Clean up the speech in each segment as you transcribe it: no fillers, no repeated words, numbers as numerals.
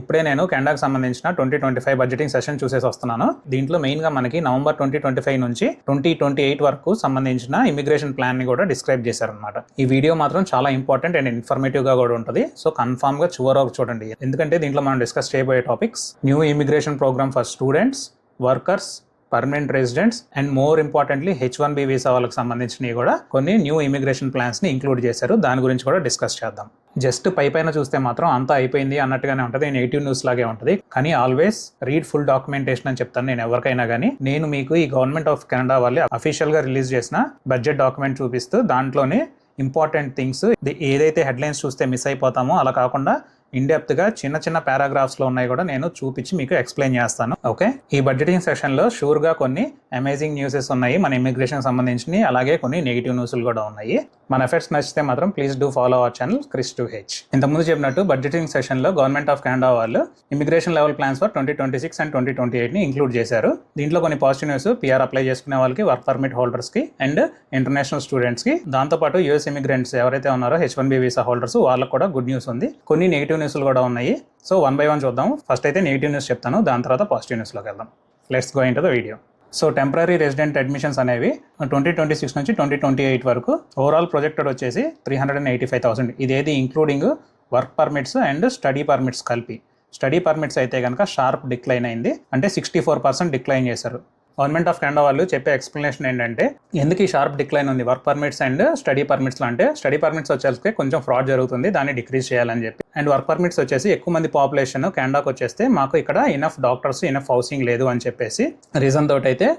ఇప్పుడే నేను కెనడాకి సంబంధించిన 2025 బడ్జెటింగ్ సెషన్ చూసేసి వస్తున్నాను. దీంట్లో మెయిన్గా మనకి నవంబర్ 2025 నుంచి 2028 వరకు సంబంధించిన ఇమిగ్రేషన్ ప్లాన్ ని కూడా డిస్క్రైబ్ చేశారనమాట. ఈ వీడియో మాత్రం చాలా ఇంపార్టెంట్ అండ్ ఇన్ఫర్మేటివ్ గా కూడా ఉంటుంది. సో కన్ఫామ్ గా చివరి వరకు చూడండి, ఎందుకంటే దీంట్లో మనం డిస్కస్ చేయబోయే topics new immigration program for students, workers, permanent residents and more importantly H1B visa వాళ్ళకి సంబంధించినవి కూడా కొన్ని న్యూ ఇమిగ్రేషన్ ప్లాన్స్ ని ఇంక్లూడ్ చేశారు. దాని గురించి కూడా డిస్కస్ చేద్దాం. జస్ట్ పైన చూస్తే మాత్రం అంతా అయిపోయింది అన్నట్టుగానే ఉంటుంది, నెగిటివ్ న్యూస్ లాగే ఉంటుంది. కానీ ఆల్వేస్ రీడ్ ఫుల్ డాక్యుమెంటేషన్ అని చెప్తాను నేను ఎవరికైనా కానీ. నేను మీకు ఈ గవర్నమెంట్ ఆఫ్ కెనడా వాళ్ళు అఫీషియల్ గా రిలీజ్ చేసిన బడ్జెట్ డాక్యుమెంట్ చూపిస్తూ దాంట్లోనే ఇంపార్టెంట్ థింగ్స్ ఏదైతే హెడ్లైన్స్ చూస్తే మిస్ అయిపోతామో అలా కాకుండా ఇన్డెప్త్ గా చిన్న చిన్న పారాగ్రాఫ్స్ లో ఉన్నాయి కూడా నేను చూపించి మీకు ఎక్స్ప్లెయిన్ చేస్తాను. ఓకే, ఈ బడ్జెటింగ్ సెషన్ లో షూర్ గా కొన్ని అమేజింగ్ న్యూసెస్ ఉన్నాయి మన ఇమిగ్రేషన్ సంబంధించి, అలాగే కొన్ని నెగిటివ్ న్యూస్లు కూడా ఉన్నాయి. మన ఎఫర్ట్స్ నచ్చితే మాత్రం please do follow our channel Chris2H. ఇంతకుముందు చెప్పినట్టు బడ్జెటింగ్ సెషన్ లో గవర్నమెంట్ ఆఫ్ కెనడా వాళ్ళు immigration level plans for 2026 and 2028 ని ఇంక్లూడ్ చేశారు. దీంట్లో కొన్ని పాజిటివ్ న్యూస్ పిఆర్ అప్లై చేసుకునే వాళ్ళకి, వర్క్ పర్మిట్ హోల్డర్స్ కి అండ్ ఇంటర్నేషనల్ స్టూడెంట్స్ కి, దాంతోపాటు యూఎస్ ఇమిగ్రెంట్స్ ఎవరైతే ఉన్నారో H1B వీసా హోల్డర్స్ వాళ్ళకి కూడా గుడ్ న్యూస్ ఉంది. కొన్ని నెగిటివ్ న్యూస్లు కూడా ఉన్నాయి. సో వన్ బై వన్ చూద్దాం. ఫస్ట్ అయితే నెగిటివ్ న్యూస్ చెప్తాను, దాని తర్వాత పాజిటివ్ న్యూస్లోకి వెళ్దాం. Let's go into the video. So temporary resident admissions అనేవి 2026 నుంచి 2028 వరకు ఓవరాల్ ప్రొజెక్టెడ్ వచ్చేసి 385,000. ఇదేది including work permits and study permits కలిపి. స్టడీ పర్మిట్స్ అయితే కనుక షార్ప్ డిక్లైన్ అయింది, అంటే 64% డిక్లైన్ చేశారు. గవర్నమెంట్ ఆఫ్ కెనడా వాళ్ళు చెప్పే ఎక్స్ప్లెనేషన్ ఏంటంటే ఎందుకు ఈ షార్ప్ డిక్లైన్ ఉంది వర్క్ పర్మిట్స్ అండ్ స్టడీ పర్మిట్స్లో అంటే, స్టడీ పర్మిట్స్ వచ్చేసి కొంచెం ఫ్రాడ్ జరుగుతుంది, దాన్ని డిక్రీజ్ చేయాలని చెప్పి, అండ్ వర్క్ పర్మిట్స్ వచ్చేసి ఎక్కువ మంది పాపులేషన్ కెనడాకి వచ్చేస్తే మాకు ఇక్కడ ఇనఫ్ డాక్టర్స్, ఇనఫ్ హౌసింగ్ లేదు అని చెప్పేసి రీజన్ తోటి అయితే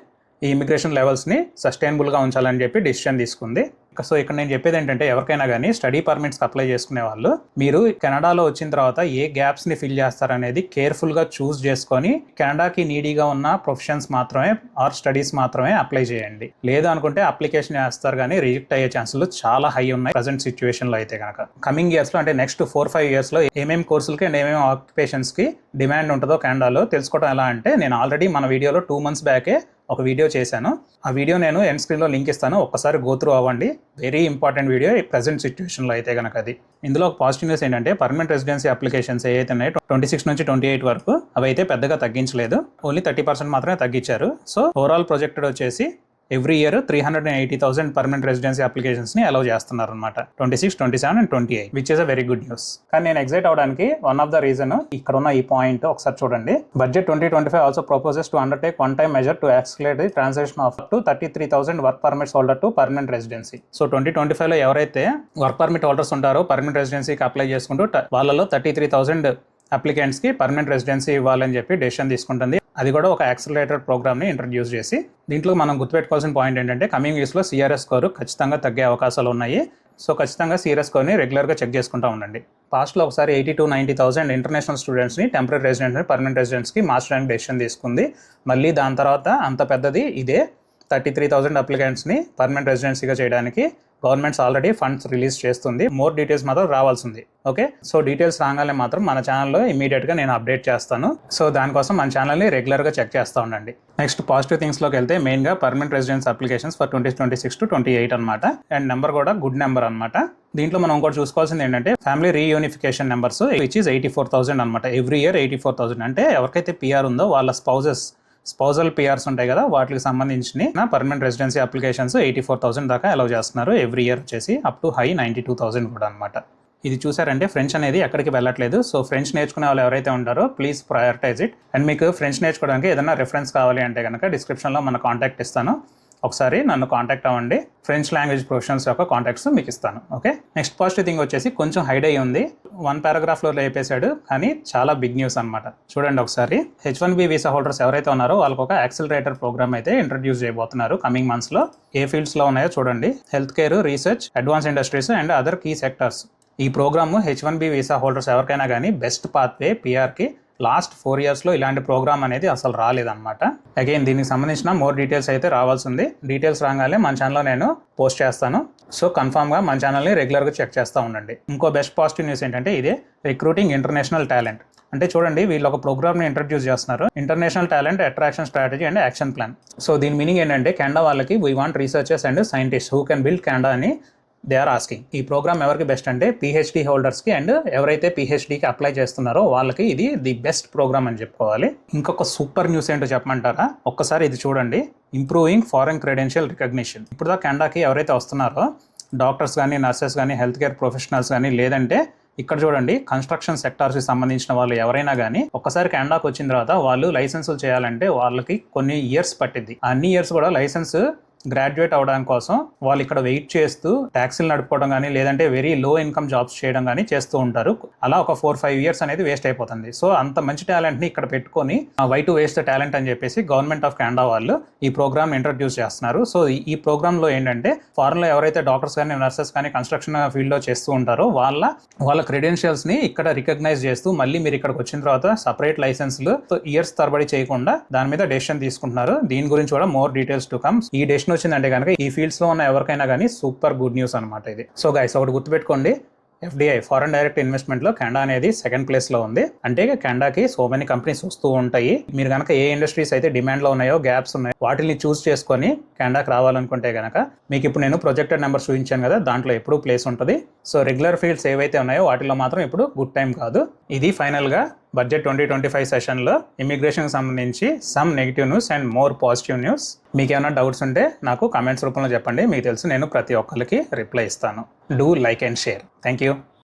ఈ ఇమిగ్రేషన్ లెవెల్స్ని సస్టైనబుల్గా ఉంచాలని చెప్పి డిసిషన్ తీసుకుంది. సో ఇక్కడ నేను చెప్పేది ఏంటంటే ఎవరికైనా కానీ స్టడీ పర్మిట్స్ అప్లై చేసుకునే వాళ్ళు మీరు కెనడాలో వచ్చిన తర్వాత ఏ గ్యాప్స్ని ఫిల్ చేస్తారనేది కేర్ఫుల్గా చూస్ చేసుకొని కెనడాకి నీడీగా ఉన్న ప్రొఫెషన్స్ మాత్రమే ఆర్ స్టడీస్ మాత్రమే అప్లై చేయండి. లేదు అనుకుంటే అప్లికేషన్ చేస్తారు కానీ రిజెక్ట్ అయ్యే ఛాన్సులు చాలా హై ఉన్నాయి ప్రజెంట్ సిచ్యువేషన్లో అయితే కనుక. కమింగ్ ఇయర్స్లో అంటే నెక్స్ట్ 4-5 ఇయర్స్లో ఏమేమి కోర్సులకి అండ్ ఏమేమి ఆక్యుపేషన్స్కి డిమాండ్ ఉంటుందో కెనడాలో తెలుసుకోవడం ఎలా అంటే, నేను ఆల్రెడీ మన వీడియోలో 2 months బ్యాకే ఒక వీడియో చేశాను. ఆ వీడియో నేను ఎండ్ స్క్రీన్లో లింక్ ఇస్తాను, ఒక్కసారి గో త్రూ అవ్వండి. వెరీ ఇంపార్టెంట్ వీడియో ఈ ప్రజెంట్ సిచ్యువేషన్లో అయితే కనుక. అది ఇందులో ఒక పాజిటివ్ న్యూస్ ఏంటంటే పర్మనెంట్ రెసిడెన్సీ అప్లికేషన్స్ ఏవైతే ఉన్నాయో 26 నుంచి 28 వరకు అవి అయితే పెద్దగా తగ్గించలేదు, ఓన్లీ 30% మాత్రమే తగ్గించారు. సో ఓవరాల్ ప్రొజెక్టెడ్ వచ్చేసి every year 380,000 permanent residency applications ని అలౌ చేస్తున్నారు అనమాట 26, 27 and 28, which is a very good news. కానీ నేను ఎగ్జైట్ అవడానికి వన్ ఆఫ్ ద రీజన్ ఇక్కడ ఉన్న ఈ పాయింట్ ఒకసారి చూడండి. Budget 2025 also proposes to undertake one time measure to accelerate the transaction off to 33,000 work permits holder to permanent residency. So 2025 లో ఎవరైతే వర్క్ పర్మిట్ హోల్డర్స్ ఉంటారో పర్మనెంట్ రెసిడెన్సీకి అప్లై చేసుకుంటూ వాళ్ళలో 33,000 అప్లికెంట్స్కి పర్మనెంట్ రెసిడెన్సీ ఇవ్వాలని చెప్పి డెసిషన్ తీసుకుంటుంది. అది కూడా ఒక యాక్సిలరేటెడ్ ప్రోగ్రామ్ని ఇంట్రడ్యూస్ చేసి, దీంట్లో మనం గుర్తుపెట్టుకోవాల్సిన పాయింట్ ఏంటంటే కమింగ్ ఇయర్స్లో సిఆర్ఎస్ స్కోర్ ఖచ్చితంగా తగ్గే అవకాశాలు ఉన్నాయి. సో ఖచ్చితంగా సిఆర్ఎస్ స్కోర్ని రెగ్యులర్గా చెక్ చేసుకుంటూ ఉండండి. పాస్ట్లో ఒకసారి 80,000-90,000 ఇంటర్నేషనల్ స్టూడెంట్స్ని టెంపరీ రెసిడెంట్స్ని పర్మనెంట్ రెసిడెంట్స్కి మార్చడానికి డెసిషన్ తీసుకుంది. మళ్ళీ దాని తర్వాత అంత పెద్దది ఇదే 33,000 అప్లికెంట్స్ని పర్మనెంట్ రెసిడెన్సీగా చేయడానికి గవర్నమెంట్స్ ఆల్రెడీ ఫండ్స్ రిలీజ్ చేస్తుంది. మోర్ డీటెయిల్స్ మాత్రం రావాల్సింది. ఓకే, సో డీటెయిల్స్ రాగానే మాత్రం మన ఛానల్లో ఇమీడియట్గా నేను అప్డేట్ చేస్తాను. సో దానికోసం మన ఛానల్ని రెగ్యులర్గా చెక్ చేస్తూ ఉండండి. నెక్స్ట్ పాజిటివ్ థింగ్స్లోకి వెళ్తే మెయిన్గా permanent residence applications for 2026 to 28 అనమాట. అండ్ నెంబర్ కూడా గుడ్ నెంబర్ అనమాట. దీంట్లో మనం ఇంకోటి చూసుకోవాల్సింది ఏంటంటే ఫ్యామిలీ రీయూనిఫికేషన్ నెంబర్స్ విచ్ ఈస్ 84,000 అనమాట. ఎవ్రీ ఇయర్ 84,000 అంటే ఎవరికైతే పిఆర్ ఉందో వాళ్ళ స్పౌజల్ పిఆర్స్ ఉంటాయి కదా, వాటికి సంబంధించిన పర్మనెంట్ రెసిడెన్సీ అప్లికేషన్స్ 84,000 దాకా అలౌ చేస్తున్నారు. ఎవ్రీ ఇయర్ వచ్చేసి అప్ టు హై 92,000 కూడా అనమాట. ఇది చూసారంటే ఫ్రెంచ్ అనేది ఎక్కడికి వెళ్ళట్లేదు. సో ఫ్రెంచ్ నేర్చుకునే వాళ్ళు ఎవరైతే ఉంటారో ప్లీజ్ ప్రయారిటైజ్ ఇట్. అండ్ మీకు ఫ్రెంచ్ నేర్చుకోవడానికి ఏదైనా రెఫరెన్స్ కావాలి అంటే కనుక డిస్క్రిప్షన్లో మన కాంటాక్ట్ ఇస్తాను, ఒకసారి నన్ను కాంటాక్ట్ అవ్వండి. ఫ్రెంచ్ లాంగ్వేజ్ ప్రొఫెషనల్స్ యొక్క కాంటాక్ట్స్ మీకు ఇస్తాను. ఓకే, నెక్స్ట్ పాజిటివ్ థింగ్ వచ్చేసి కొంచెం హైడ్ అయ్యి ఉంది, 1 paragraphలో లేపేశాడు కానీ చాలా బిగ్ న్యూస్ అనమాట. చూడండి ఒకసారి. H1B వీసా హోల్డర్స్ ఎవరైతే ఉన్నారో వాళ్ళకి ఒక యాక్సిలరేటర్ ప్రోగ్రామ్ అయితే ఇంట్రడ్యూస్ చేయబోతున్నారు కమింగ్ మంత్స్లో. ఏ ఫీల్డ్స్లో ఉన్నాయో చూడండి: health care, research, advance industries and other key sectors. ఈ ప్రోగ్రామ్ H1B వీసా హోల్డర్స్ ఎవరికైనా కానీ బెస్ట్ పాత్వే పిఆర్కి. లాస్ట్ 4 yearsలో ఇలాంటి ప్రోగ్రామ్ అనేది అసలు రాలేదన్నమాట. అగైన్ దీనికి సంబంధించిన మోర్ డీటెయిల్స్ అయితే రావాల్సింది. డీటెయిల్స్ రాగానే మన ఛానల్లో నేను పోస్ట్ చేస్తాను. సో కన్ఫామ్గా మన ఛానల్ని రెగ్యులర్గా చెక్ చేస్తూ ఉండండి. ఇంకో బెస్ట్ పాజిటివ్ న్యూస్ ఏంటంటే ఇదే రిక్రూటింగ్ ఇంటర్నేషనల్ టాలెంట్. అంటే చూడండి, వీళ్ళు ఒక ప్రోగ్రామ్ని ఇంట్రడ్యూస్ చేస్తున్నారు, international talent attraction strategy and action plan. So దీని మీనింగ్ ఏంటంటే కెనడా వాళ్ళకి we want researchers and scientist who can build Canada అని దే ఆర్ ఆస్కింగ్. ఈ ప్రోగ్రామ్ ఎవరికి బెస్ట్ అంటే పిహెచ్డి హోల్డర్స్కి అండ్ ఎవరైతే పిహెచ్డికి అప్లై చేస్తున్నారో వాళ్ళకి ఇది ది బెస్ట్ ప్రోగ్రామ్ అని చెప్పుకోవాలి. ఇంకొక సూపర్ న్యూస్ ఏంటో చెప్పమంటారా? ఒక్కసారి ఇది చూడండి. Improving foreign credential recognition. ఇప్పుడు దా కెనడాకి ఎవరైతే వస్తున్నారో డాక్టర్స్ కానీ, నర్సెస్ కానీ, హెల్త్ కేర్ ప్రొఫెషనల్స్ కానీ, లేదంటే ఇక్కడ చూడండి కన్స్ట్రక్షన్ సెక్టార్స్కి సంబంధించిన వాళ్ళు ఎవరైనా కానీ ఒక్కసారి కెనడాకి వచ్చిన తర్వాత వాళ్ళు లైసెన్సులు చేయాలంటే వాళ్ళకి కొన్ని ఇయర్స్ పట్టింది. అన్ని ఇయర్స్ కూడా లైసెన్స్ గ్రాడ్యుయేట్ అవడానికి కోసం వాళ్ళు ఇక్కడ వెయిట్ చేస్తూ ట్యాక్సీలు నడుపుకోవడం కానీ, లేదంటే వెరీ లో ఇన్కమ్ జాబ్స్ చేయడం కానీ చేస్తూ ఉంటారు. అలా ఒక 4-5 ఇయర్స్ అనేది వేస్ట్ అయిపోతుంది. సో అంత మంచి టాలెంట్ని ఇక్కడ పెట్టుకొని why to waste the talent అని చెప్పేసి గవర్నమెంట్ ఆఫ్ కెనడా వాళ్ళు ఈ ప్రోగ్రామ్ ఇంట్రడ్యూస్ చేస్తున్నారు. సో ఈ ప్రోగ్రాంలో ఏంటంటే ఫారెన్లో ఎవరైతే డాక్టర్స్ కానీ, నర్సెస్ కానీ కన్స్ట్రక్షన్ ఫీల్డ్లో చేస్తూ ఉంటారో వాళ్ళ క్రెడెన్షియల్స్ని ఇక్కడ రికగ్నైజ్ చేస్తూ మళ్ళీ మీరు ఇక్కడికి వచ్చిన తర్వాత సపరేట్ లైసెన్స్లు ఇయర్స్ తరబడి చేయకుండా దాని మీద డెసిషన్ తీసుకుంటున్నారు. దీని గురించి కూడా మోర్ డీటెయిల్స్ టు కమ్. ఈ డెసిషన్ వచ్చిందంటే కనుక ఈ ఫీల్డ్స్ లో ఉన్న ఎవరికైనా కానీ సూపర్ గుడ్ న్యూస్ అనమాట ఇది. సో గైస్ ఒకటి గుర్తుపెట్టుకోండి, ఎఫ్డిఐ ఫారెన్ డైరెక్ట్ ఇన్వెస్ట్మెంట్ లో కెనడా అనేది సెకండ్ ప్లేస్ లో ఉంది. అంటే కెనడాకి సో మెనీ కంపెనీస్ వస్తూ ఉంటాయి. మీరు కనుక ఏ ఇండస్ట్రీస్ అయితే డిమాండ్ లో ఉన్నాయో, గ్యాప్స్ ఉన్నాయో వాటిని చూస్ చేసుకొని కెనడాకి రావాలనుకుంటే కనుక మీకు ఇప్పుడు నేను ప్రొజెక్టెడ్ నెంబర్స్ చూపించాను కదా, దాంట్లో ఎప్పుడు ప్లేస్ ఉంటుంది. సో రెగ్యులర్ ఫీల్డ్స్ ఏవైతే ఉన్నాయో వాటిలో మాత్రం ఇప్పుడు గుడ్ టైం కాదు. ఇది ఫైనల్ గా బడ్జెట్ 2025 సెషన్లో ఇమిగ్రేషన్కి సంబంధించి some negative news and more positive news. మీకు ఏమైనా డౌట్స్ ఉంటే నాకు కామెంట్స్ రూపంలో చెప్పండి. మీకు తెలుసు నేను ప్రతి ఒక్కరికి రిప్లై ఇస్తాను. Do like and share. Thank you.